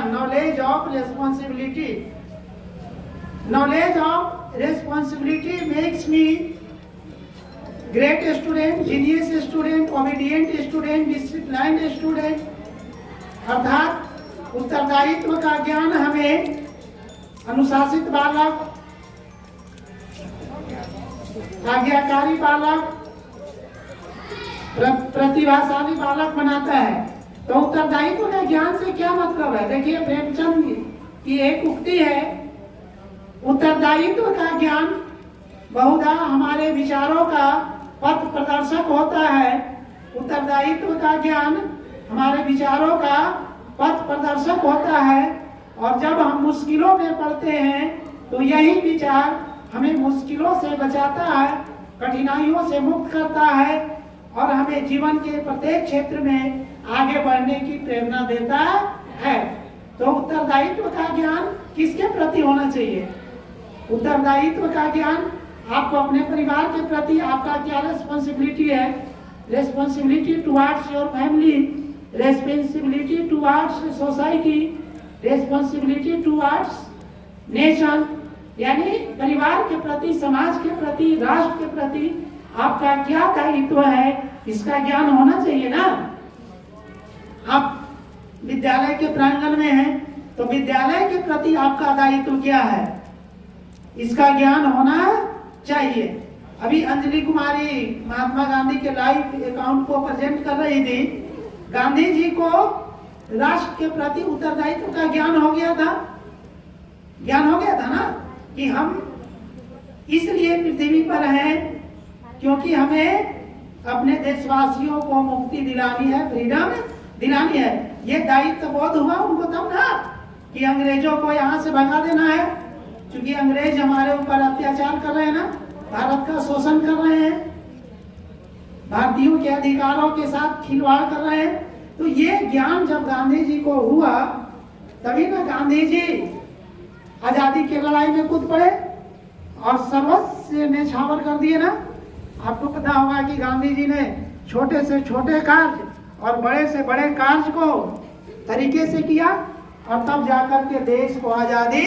knowledge of responsibility. Knowledge of responsibility makes me great student, genius student, obedient student, disciplined student. अर्थात उत्तरदायित्व का ज्ञान हमें अनुशासित बालक, आज्ञाकारी बालक, प्रतिभाशाली बालक बनाता है। तो उत्तरदायित्व के ज्ञान से क्या मतलब है? देखिए, प्रेमचंद की एक उक्ति है, उत्तरदायित्व का ज्ञान बहुधा हमारे विचारों का पथ प्रदर्शक होता है। उत्तरदायित्व का ज्ञान हमारे विचारों का पथ प्रदर्शक होता है, और जब हम मुश्किलों में पड़ते हैं तो यही विचार हमें मुश्किलों से बचाता है, कठिनाइयों से मुक्त करता है, और हमें जीवन के प्रत्येक क्षेत्र में आगे बढ़ने की प्रेरणा देता है। तो उत्तरदायित्व का ज्ञान किसके प्रति होना चाहिए? उत्तरदायित्व का ज्ञान आपको अपने परिवार के प्रति आपका क्या रिस्पॉन्सिबिलिटी है, responsibility towards your family, responsibility towards society, responsibility towards nation, यानी परिवार के प्रति, समाज के प्रति, राष्ट्र के प्रति आपका क्या दायित्व है, इसका ज्ञान होना चाहिए ना। आप विद्यालय के प्रांगण में हैं तो विद्यालय के प्रति आपका दायित्व क्या है, इसका ज्ञान होना चाहिए। अभी अंजलि कुमारी महात्मा गांधी के लाइव अकाउंट को प्रेजेंट कर रही थी। गांधी जी को राष्ट्र के प्रति उत्तरदायित्व का ज्ञान हो गया था, ना, कि हम इसलिए पृथ्वी पर हैं क्योंकि हमें अपने देशवासियों को मुक्ति दिलानी है, फ्रीडम दिलानी है। ये दायित्व बोध हुआ उनको तब ना कि अंग्रेजों को यहाँ से भगा देना है, क्योंकि अंग्रेज हमारे ऊपर अत्याचार कर रहे हैं ना, भारत का शोषण कर रहे हैं, भारतीयों के अधिकारों के साथ खिलवाड़ कर रहे हैं। तो ये ज्ञान जब गांधी जी को हुआ तभी ना गांधी जी आजादी की लड़ाई में कूद पड़े और सर्वस्व न्यौछावर कर दिए ना। आपको पता होगा कि गांधी जी ने छोटे से छोटे कार्य और बड़े से बड़े कार्य को तरीके से किया, और तब जाकर के देश को आजादी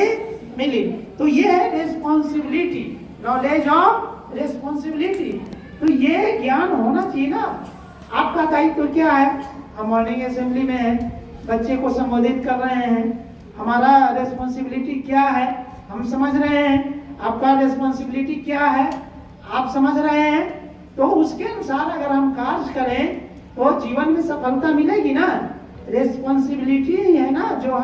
मिली। तो ये है रिस्पॉन्सिबिलिटी, नॉलेज ऑफ रिस्पॉन्सिबिलिटी। तो ये ज्ञान होना चाहिए ना। आपका दायित्व क्या है? हम मॉर्निंग असेंबली में हैं, बच्चे को संबोधित कर रहे हैं, हमारा रिस्पॉन्सिबिलिटी क्या है हम समझ रहे हैं, आपका रिस्पॉन्सिबिलिटी क्या है आप समझ रहे हैं। तो उसके अनुसार अगर हम कार्य करें तो जीवन में सफलता मिलेगी ना। रिस्पॉन्सिबिलिटी है ना जो हम